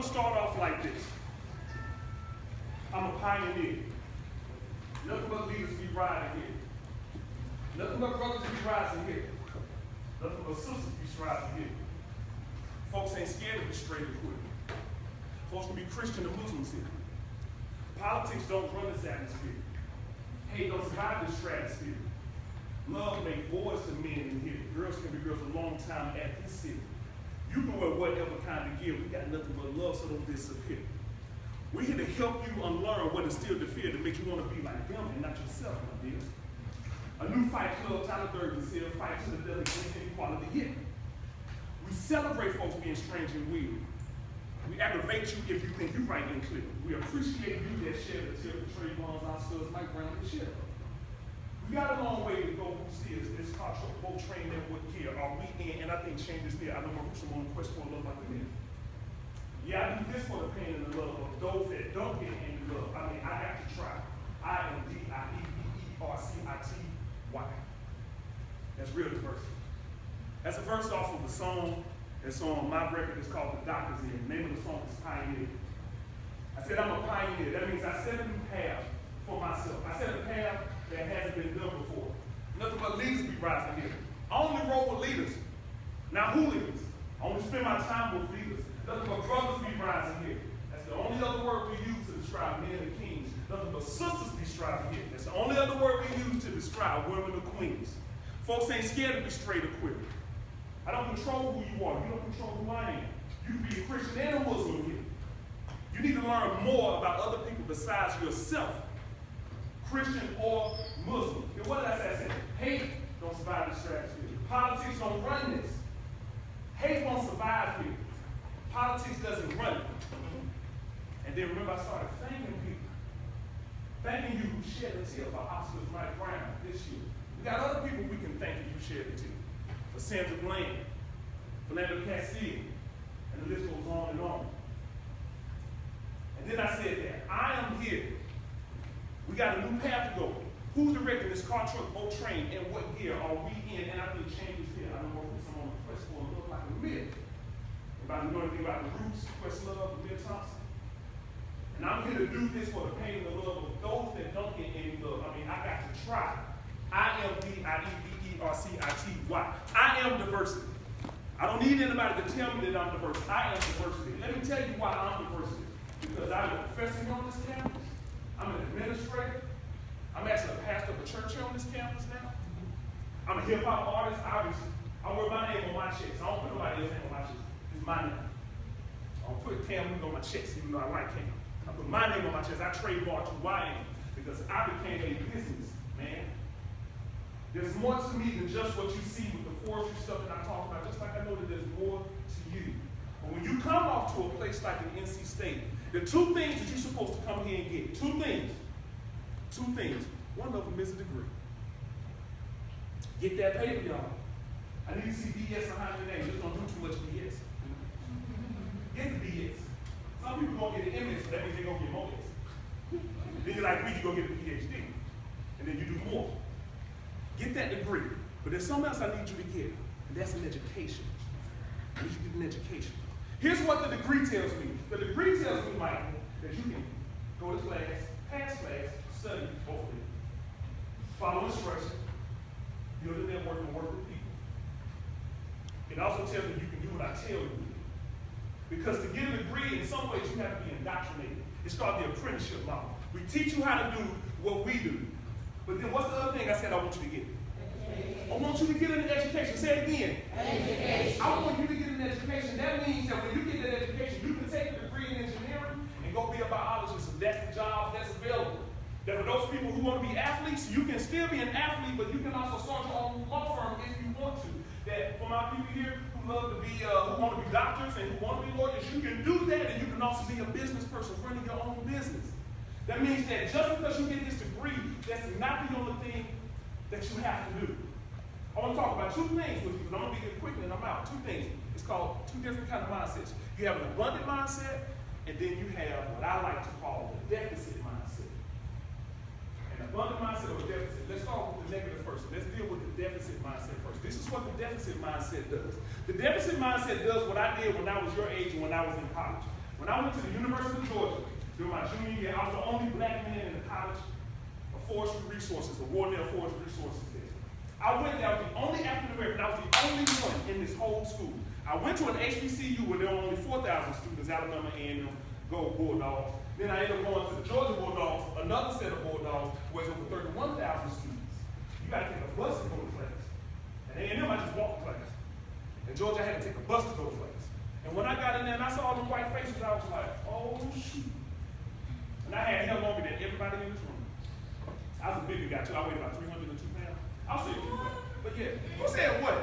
to start off like this. I'm a pioneer. Nothing but leaders be riding here. Nothing but brothers be rising here. Nothing but sisters be striving here. Folks ain't scared to be straight and quit. Folks can be Christian and Muslims here. Politics don't run this atmosphere. Hate don't survive this stratosphere. Love makes boys to men in here. Girls can be girls a long time at this city. You can wear whatever kind of gear. We got nothing but love, so don't disappear. We're here to help you unlearn what instilled the fear that makes you want to be like them and not yourself, my dear. A new fight club, Tyler Durden said, fight to the death against inequality. Yeah. We celebrate folks being strange and weird. We aggravate you if you think you're right and clear. We appreciate you that share the tear for Trayvon's, Oscars, Mike Brown, and Sheriff. We got a long way to go. Who sees this car truck boat train and what gear are we in? And I think change is there. I know my roots are on the quest for love like a man. Yeah, I do this for the pain and the love of those that don't get any love. I mean, I have to try. I-M-D-I-E-V-E-R-C-I-T-Y. That's real diversity. That's a verse off of the song that's on my record. It's called The Doctor's End. The name of the song is Pioneer. I said I'm a pioneer. That means I set a new path for myself. I set a path that hasn't been done before. Nothing but leaders be rising here. I only roll with leaders. Now who leaders? I only spend my time with leaders. Nothing but brothers be rising here. That's the only other word we use to describe men and kings. Nothing but sisters be striving here. That's the only other word we use to describe women and queens. Folks ain't scared to be straight or queer. I don't control who you are. You don't control who I am. You can be a Christian and a Muslim here. You need to learn more about other people besides yourself. Christian or Muslim. And what did I say? I said, hate don't survive this stratosphere. Politics don't run this. Hate won't survive here. Politics doesn't run it. And then remember, I started thanking people. Thanking you who shed a tear for Oscars, Mike Brown this year. We got other people we can thank if you shed a tear. For Sandra Bland, Philando Castile, and the list goes on and on. And then I said that I am here. We got a new path to go. Who's directing this car, truck, boat, train, and what gear are we in? And I think change is here. I don't know if I'm on the quest for a look like a myth. Anybody know anything about the Roots, Questlove, and Bill Thompson? And I'm here to do this for the pain and the love of those that don't get any love. I mean, I got to try. I-M-D-I-E-V-E-R-C-I-T-Y. I am diversity. I don't need anybody to tell me that I'm diverse. I am diversity. Let me tell you why I'm diversity. Because I'm a professor on this campus. I'm an administrator. I'm actually a pastor of a church here on this campus now. I'm a hip-hop artist. Obviously, I wear my name on my chest. I don't put nobody else's name on my chest. It's my name. I don't put Cam Newton on my chest, even though I like Cam. I put my name on my chest. I trademarked who I am because I became a business man. There's more to me than just what you see with the forestry stuff that I talk about, just like I know that there's more to you. But when you come off to a place like an NC State, there are two things that you're supposed to come here and get. Two things. Two things. One of them is a degree. Get that paper, y'all. I need to see BS behind your name. Just don't do too much BS. Get the BS. Some people gonna get an MS, but that means they're gonna get more S. Then you're like me, you go get a PhD. And then you do more. Get that degree. But there's something else I need you to get, and that's an education. I need you to get an education. Here's what the degree tells me. The degree tells me, Michael, that you can go to class, pass class, study, hopefully, follow instruction, build a network, and work with people. It also tells me you can do what I tell you. Because to get a degree, in some ways, you have to be indoctrinated. It's called the apprenticeship model. We teach you how to do what we do. But then what's the other thing I said I want you to get? Education. I want you to get an education. Say it again. Education. I want you to get an education. That means that when you get that education, you can take a degree in engineering and go be a biologist. If that's the job that's available. That for those people who want to be athletes, you can still be an athlete, but you can also start your own law firm if you want to. That for my people here who love to be, who want to be doctors and who want to be lawyers, you can do that, and you can also be a business person running your own business. That means that just because you get this degree, that's not the only thing that you have to do. I want to talk about two things with you, because I'm going to be here quickly and I'm out. Two things. It's called two different kind of mindsets. You have an abundant mindset, and then you have what I like to call the deficit mindset. An abundant mindset or a deficit. Let's start with the negative first. Let's deal with the deficit mindset first. This is what the deficit mindset does. The deficit mindset does what I did when I was your age and when I was in college. When I went to the University of Georgia during my junior year, I was the only black man in the College of Forestry Resources, the Wardell Forestry Resources there. I went there, I was the only African American, I was the only one in this whole school. I went to an HBCU where there were only 4,000 students, Alabama A&M, Go Bulldogs. Then I ended up going to the Georgia Bulldogs, another set of Bulldogs, where there's over 31,000 students. You got to take a bus to go to class. And A&M, I just walked to class. In Georgia, I had to take a bus to go to class. And when I got in there and I saw all the white faces, I was like, oh, shoot. And I had hair longer than everybody in this room. I was a bigger guy, too. I weighed about 302 pounds. I was still cute, but yeah. Who said what?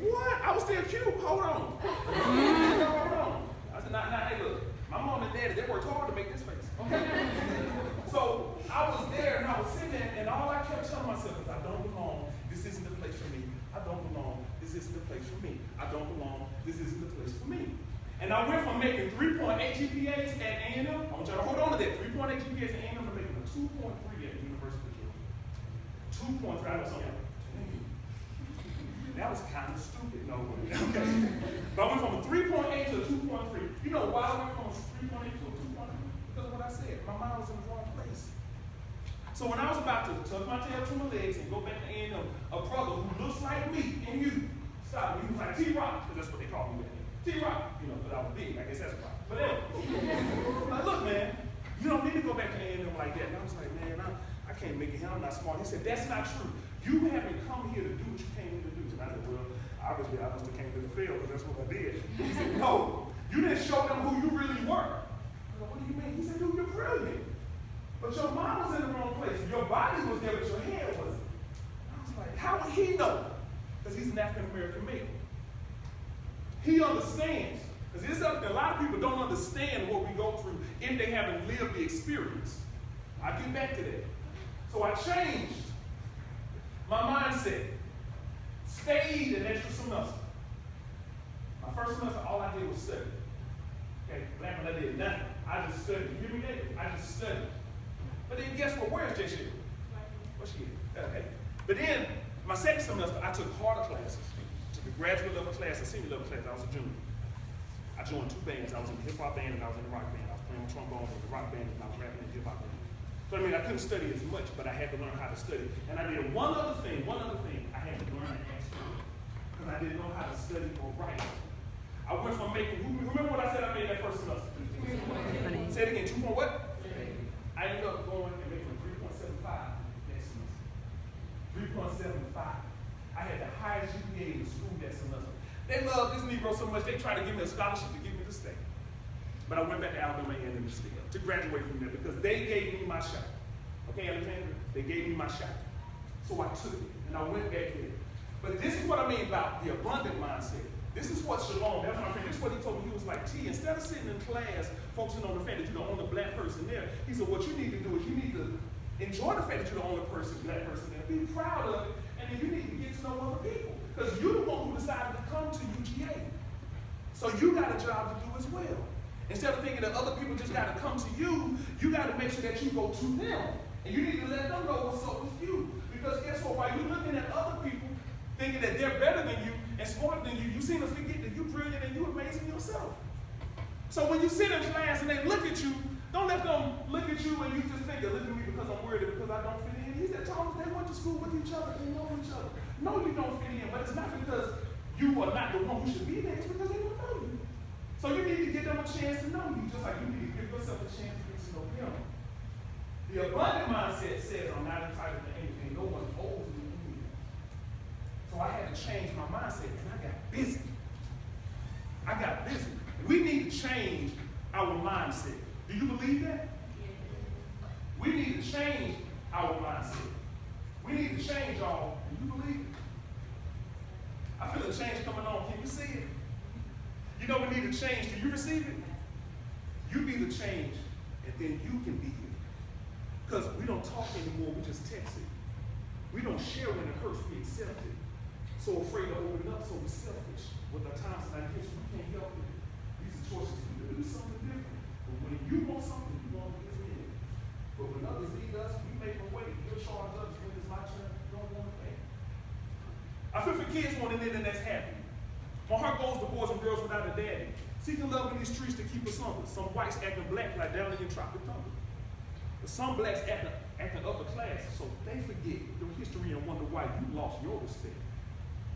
What? I was still cute. Hold on. Hold on. I said, nah, hey, look. My mom and daddy, they worked hard to make this face. Okay? So I was there and I was sitting there and all I kept telling myself is, I don't belong. This isn't the place for me. I don't belong. This isn't the place for me. I don't belong. This isn't the place for me. And I went from making 3.8 GPAs at A&M. I want y'all to hold on to that. 3.8 GPAs at A&M to making a 2.3 at the University of Georgia. 2.3. I know some of y'all. That was kind of stupid. No way. Okay. But I went from a 3.8 to a 2.3. You know why I went from a 3.8 to a 2.3? Because of what I said. My mind was in the wrong place. So when I was about to tuck my tail between my legs and go back to A&M, a brother who looks like me and you stopped me. He was like, T-Rock, because that's what they call me back then. T-Rock, you know, because I was big. I guess that's why. But anyway, like, look, man, you don't need to go back to A&M like that. And I was like, man, I can't make it here. I'm not smart. He said, that's not true. You haven't come here to do what you came here to do. And I said, well, obviously I must have came here to fail because that's what I did. He said, no, you didn't show them who you really were. I said, what do you mean? He said, dude, you're brilliant. But your mind was in the wrong place. Your body was there, but your head wasn't. I was like, how would he know? Because he's an African-American male. He understands. Because there's something a lot of people don't understand what we go through if they haven't lived the experience. I'll get back to that. So I changed my mindset. Stayed an extra semester. My first semester, all I did was study. Okay, back when I did nothing. I just studied. You hear me, David? I just studied. But then guess what? Where's J-Shit? What's she at? Okay. But then, my second semester, I took harder classes. Took a graduate level class and senior level class. I was a junior. I joined 2 bands. I was in the hip-hop band and I was in the rock band. I was playing trombone in the rock band and I was rapping in the hip-hop band. So I mean, I couldn't study as much, but I had to learn how to study. And I did one other thing. I had to learn to ask for it. Because I didn't know how to study or write. I went from making, remember what I said I made that first semester? Say it again, 2 more what? I ended up going and making 3.75 that semester. 3.75. I had the highest GPA in the school that semester. They love this Negro so much, they tried to give me a scholarship to get me to stay. But I went back to Alabama A&M to stay, to graduate from there, because they gave me my shot. Okay, Alexander? They gave me my shot. So I took it, and I went back there. But this is what I mean about the abundant mindset. This is what Shalom, that's my friend, this is what he told me. He was like, T, instead of sitting in class focusing on the fact that you're the only black person there, he said, what you need to do is you need to enjoy the fact that you're the only black person there. Be proud of it, and then you need to get to know other people. Because you're the one who decided to come to UGA. So you got a job to do as well. Instead of thinking that other people just got to come to you, you got to make sure that you go to them. And you need to let them know what's up with you. Because guess what? While you're looking at other people, thinking that they're better than you and smarter than you seem to forget that you're brilliant and you're amazing yourself. So when you sit in class and they look at you, don't let them look at you and you just think they're looking at me because I'm weird or because I don't fit in. He said, Thomas, they went to school with each other, they know each other. No, you don't fit in, but it's not because you are not the one who should be there, it's because they don't know you. So you need to give them a chance to know you, just like you need to give yourself a chance to get to know them. The abundant mindset says, I'm not entitled to anything, no one owes me anything. So I had to change my mindset, and I got busy. We need to change our mindset. Do you believe that? We need to change our mindset. We need to change, y'all. Do you believe it? I feel a change coming on. Can you see it? You know we need to change. Do you receive it? You be the change, and then you can be it. Because we don't talk anymore, we just text it. We don't share when it hurts, we accept it. So afraid to open up, so we're selfish. With our times like this, we can't help it. These are choices to do something different. But when you want something, you want to give it. But when others need us, we make them wait. You'll charge us when it's my turn, you don't want to pay. I feel for kids wanting it and that's happy. My heart goes to boys and girls without a daddy. Seeking love enough in these streets to keep us under. Some whites acting black like down in the tropic thunder. But some blacks acting upper class, so they forget your history and wonder why you lost your respect.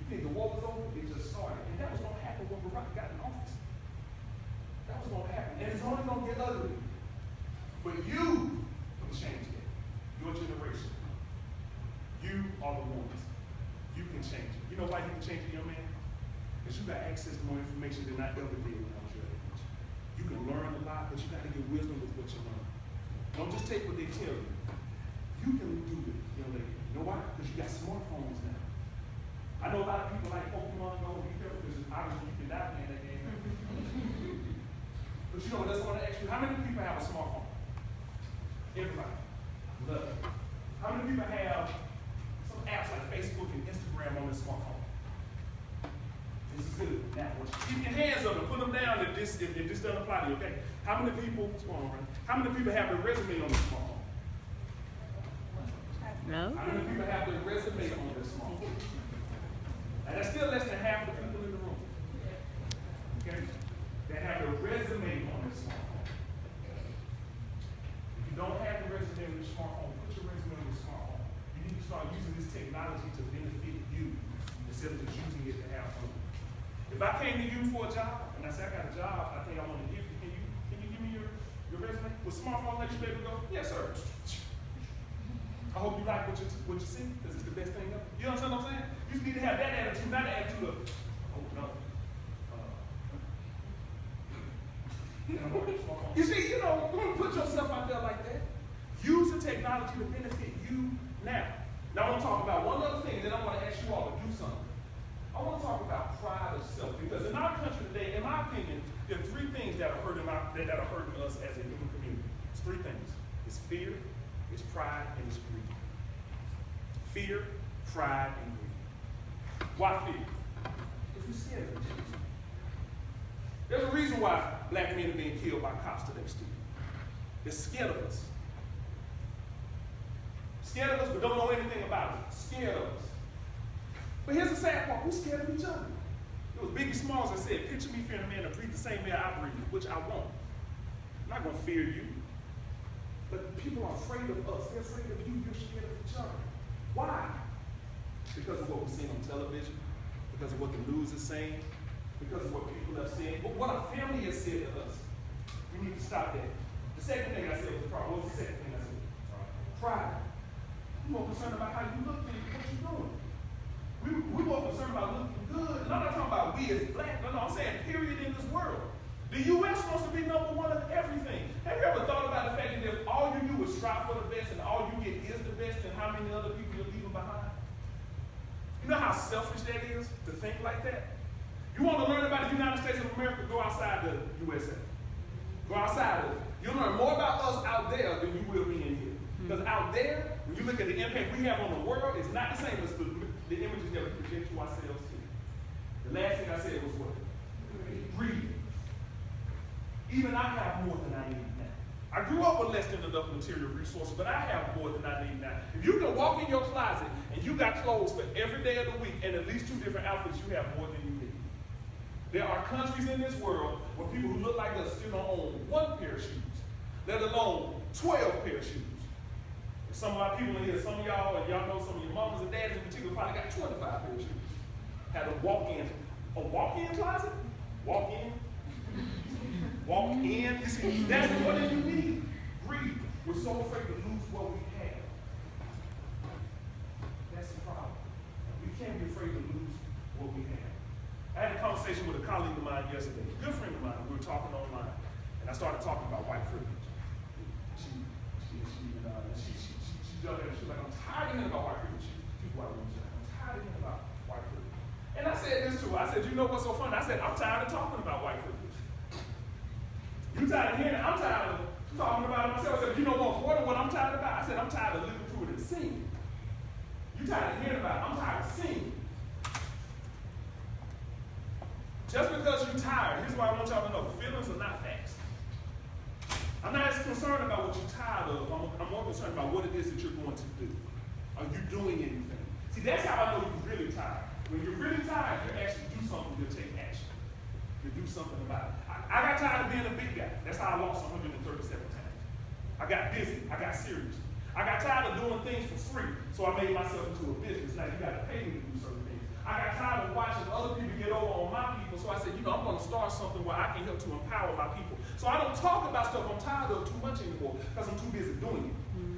You think the war was over? It just started. And that was going to happen when Barack got in office. That was going to happen. And it's only going to get ugly. But you can change that. Your generation. You are the ones. You can change it. You know why you can change it, young man? Because you got access to more information than I ever did when I was your age. You can learn a lot, but you got to get wisdom with what you learn. Don't just take what they tell you. You can do it, young lady. You know why? Because you got smartphones now. I know a lot of people like Pokemon Go. Be careful because obviously you can die playing that game. But you know what? That's going to ask you. How many people have a smartphone? Everybody. Love it. How many people have some apps like Facebook and Instagram on their smartphone? This is good. Now, keep your hands up and put them down if this doesn't apply to you, okay? How many people, what's going on, right? How many people have their resume on their smartphone? No. How many people have their resume on their smartphone? And that's still less than half of the people in the room. Okay? They have their resume on their smartphone. If you don't have your resume on your smartphone, put your resume on your smartphone. You need to start using this technology to benefit you instead of just using it to have fun. If I came to you for a job, and I said, I got a job, I think I want to give you, can you give me your resume? Will smartphone let you be able to go? Yes, sir. I hope you like what you see, because it's the best thing ever. You understand what I'm saying? You just need to have that attitude, not the attitude of, oh no. You see, you know, put yourself out there like that. Use the technology to benefit you now. Now I want to talk about one other thing, then I want to ask you all to do something. I want to talk about pride of self, because in our country today, in my opinion, there are three things that are hurting us as a human community. It's three things. It's fear, it's pride, and it's greed. Fear, pride, and greed. Why fear? Because we're scared of each other. There's a reason why black men are being killed by cops today, Steve. They're scared of us. Scared of us, but don't know anything about it. Scared of us. But here's the sad part, we're scared of each other. It was Biggie Smalls that said, picture me fearing a man that breathes the same air I breathe, which I won't. I'm not going to fear you. But people are afraid of us. They're afraid of you. You're scared of each other. Why? Because of what we're seeing on television, because of what the news is saying, because of what people have said, what our family has said to us. We need to stop that. The second thing I said was pride. What was the second thing I said? Pride. We're more concerned about how you look than what you're doing. We're more concerned about looking good. And I'm not talking about we as black. No, I'm saying period in this world. The U.S. wants to be number one of everything. Have you ever thought about the fact that if all you do is strive for the best and all you get is the best, then how many other people you're leaving behind? You know how selfish that is to think like that? You want to learn about the United States of America, go outside the USA. Go outside of it. You'll learn more about us out there than you will be in here. Because out there, when you look at the impact we have on the world, it's not the same as the images that we project to ourselves here. The last thing I said was what? Greed. Even I have more than I need now. I grew up with less than enough material resources, but I have more than I need now. If you can walk in your closet and you got clothes for every day of the week and at least 2 different outfits, you have more than you need. There are countries in this world where people who look like us still don't own 1 pair of shoes, let alone 12 pair of shoes. Some of our people in here, some of y'all, and y'all know some of your mamas and dads in particular probably got 25 pair of shoes. Had a walk-in closet? Walk-in? Walk-in? You see, that's what you need. Greed. We're so afraid to lose what we have. That's the problem. We can't be afraid to lose what we have. I had a conversation with a colleague of mine yesterday, a good friend of mine. We were talking online, and I started talking about white privilege. She was like, I'm tired of hearing about white privilege. She's white woman. I'm tired of hearing about white privilege. And I said this to her. I said, you know what's so funny? I said, I'm tired of talking about white privilege. You tired of hearing it? I'm tired of talking about it myself. I said, you know what I'm tired about? I said, I'm tired of living through it and seeing it. You tired of hearing about it? I'm tired of seeing it. Just because you're tired, here's what I want y'all to know. Feelings are not facts. I'm not as concerned about what you're tired of. I'm more concerned about what it is that you're going to do. Are you doing anything? See, that's how I know you're really tired. When you're really tired, you actually do something to take action. You do something about it. I got tired of being a big guy. That's how I lost 137 times. I got busy. I got serious. I got tired of doing things for free, so I made myself into a business. Now you got to pay me to do certain things. I got tired of watching other people get over on my people, so I said, I'm going to start something where I can help to empower my people. So I don't talk about stuff I'm tired of too much anymore because I'm too busy doing it.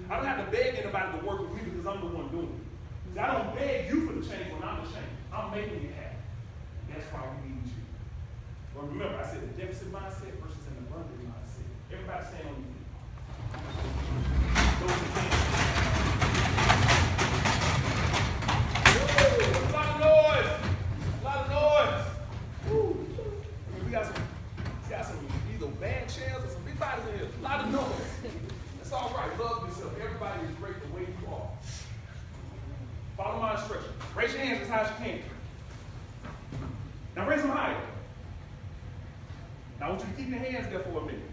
I don't have to beg anybody to work with me because I'm the one doing it. See, I don't beg you for the change when I'm the change. I'm making it happen. That's why we need you. But remember, I said the deficit mindset versus an abundant mindset. Everybody stand on your feet. Those are things. Woo! A lot of noise. A lot of noise. Woo! We got some either bad chairs or some big bodies in here. A lot of noise. It's all right. Love yourself. Everybody is great the way you are. Follow my instruction. Raise your hands as high as you can. Now raise them higher. Now I want you to keep your hands there for a minute.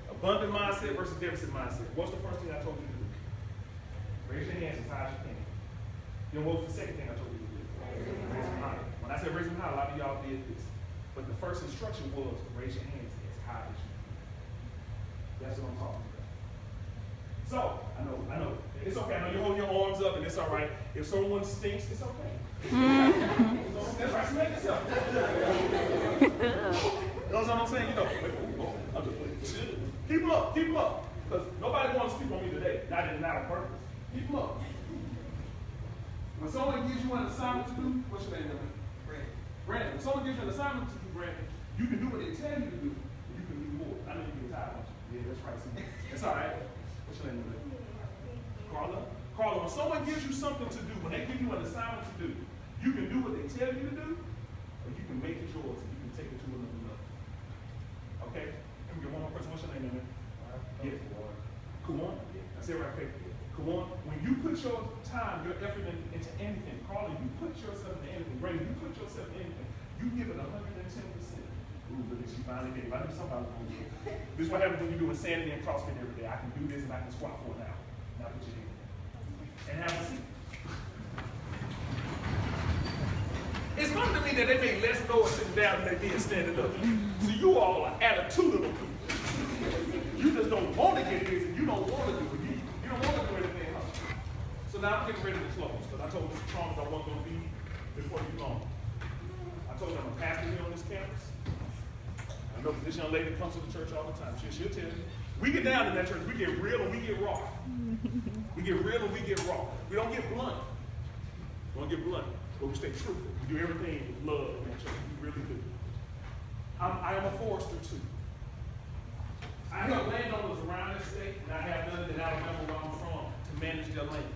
Abundant mindset versus deficit mindset. What's the first thing I told you to do? Raise your hands as high as you can. You know what was the second thing I told you to do? Raise them higher. When I said raise them high, a lot of y'all did this. But the first instruction was to raise your hands as high as you can. That's what I'm talking about. So, I know. It's okay. I know you're holding your arms up and it's all right. If someone stinks, it's okay. That's right. Smack yourself. You know what I'm saying? Keep them up. Keep them up. Because nobody wants to speak on me today. Not on purpose. Keep them up. When someone gives you an assignment to do, what's your name? Brandon. When someone gives you an assignment to do, Brandon, you can do what they tell you to do. You can do more. I know you get tired of you. Yeah, that's right. That's all right. What's your name? Carla. Carla, when someone gives you something to do, when they give you an assignment to do, you can do what they tell you to do, or you can make it yours and you can take it to another level. Okay? Let me get one more person. What's your name? Yes. Kuwan. That's it right there. Kuwan. When you put your time, your effort into anything, Carla, you put yourself into anything. Brandon, you put yourself into anything. You give it 110%. Ooh, look at she finally gave. I knew somebody was going to do it. This is what happens when you do insanity and CrossFit every day. I can do this and I can squat for an hour. Now put your hand in. And have a seat. It's funny to me that they make less noise sitting down than they did standing up. So you all are attitudinal people. You just don't want to get busy. You don't want to do it. You don't want to do anything else. So now I'm getting ready to close because I told Mr. Charles I wasn't going to be before you long. I told him I'm a pastor here on this campus. I know this young lady comes to the church all the time. She'll tell you. We get down in that church. We get real and we get raw. We get real and we get raw. We don't get blunt. We don't get blunt, but we stay truthful. We do everything with love in that church. We really do. I am a forester too. I help landowners around this state, and I have done it in Alabama where I'm from to manage their land.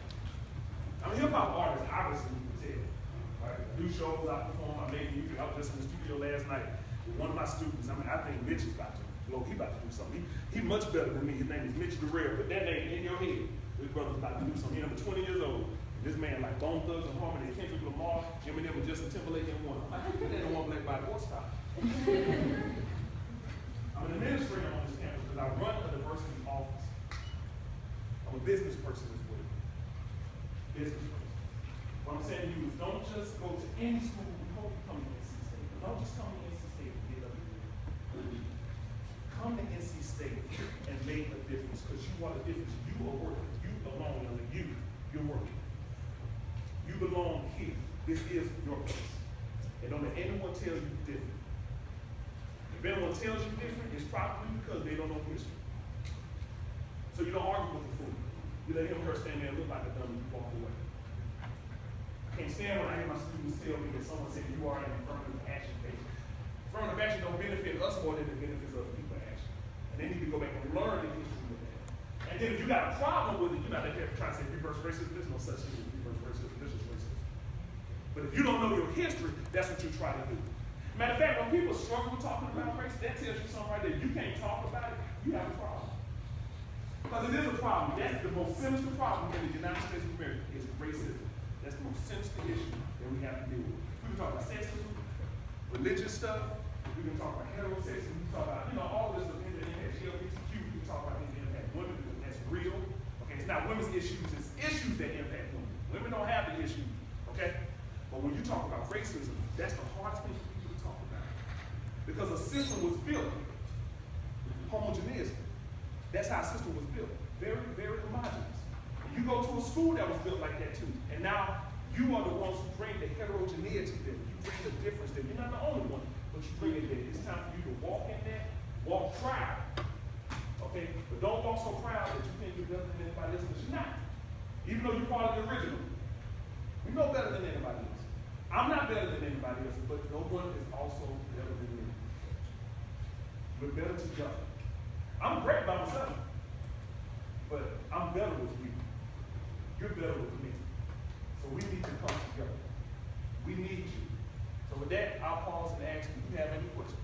I'm a hip-hop artist, obviously, you can tell. Right? I do shows, I perform, I make music. I was just in the studio last night with one of my students. I think Mitch is about to blow. He's about to do something. He's much better than me. His name is Mitch Durrell. Put that name in your head. This brother's about to do something. He's 20 years old. And this man, like Bone Thugs and Harmony, Kendrick Lamar, Eminem, and Justin Timberlake in one. I'm like, how you put that in one black body? What's stop? I'm an administrator on this campus because I run a diversity office. I'm a business person as well. Business person. What I'm saying to you is don't just go to any school. We hope you come to NC State. Don't just come to NC State and get up here. Come to NC State and make a difference because you are the difference. You are working. You belong under you. You're working. You belong here. This is your place. And don't let anyone tell you different. If anyone tells you different, it's probably because they don't know history. So you don't argue with the fool. You let him or her stand there and look like a dummy and walk away. I can't stand when I hear my students tell me that someone said you are an affirmative action patient. Affirmative action don't benefit us more than it benefits other people action. And they need to go back and learn the history of that. And then if you got a problem with it, you're not there trying to say reverse racism. There's no such thing as reverse racism. There's just racism. But if you don't know your history, that's what you try to do. Matter of fact, when people struggle with talking about race, that tells you something right there. You can't talk about it, you have a problem. Because it is a problem. That's the most sinister problem in the United States of America is racism. That's the most sinister issue that we have to deal with. We can talk about sexism, religious stuff, we can talk about heterosexism, we can talk about, all this stuff that impacts LGBTQ, we can talk about things that impact women because that's real. Okay, it's not women's issues, it's issues that impact women. Women don't have the issues, okay? But when you talk about racism, that's the hardest thing for people to talk about. Because a system was built That's how a system was built. Very, very homogeneous. And you go to a school that was built like that too. And now you are the ones who bring the heterogeneity there. You bring the difference there. You're not the only one, but you bring it there. It's time for you to walk in there, walk proud. Okay? But don't walk so proud that you think you're better than anybody else, because you're not. Even though you're part of the original. We know better than anybody else. I'm not better than anybody else, but no one is also better than me. We're better together. I'm great by myself, but I'm better with you. You're better with me. So we need to come together. We need you. So with that, I'll pause and ask you, do you have any questions?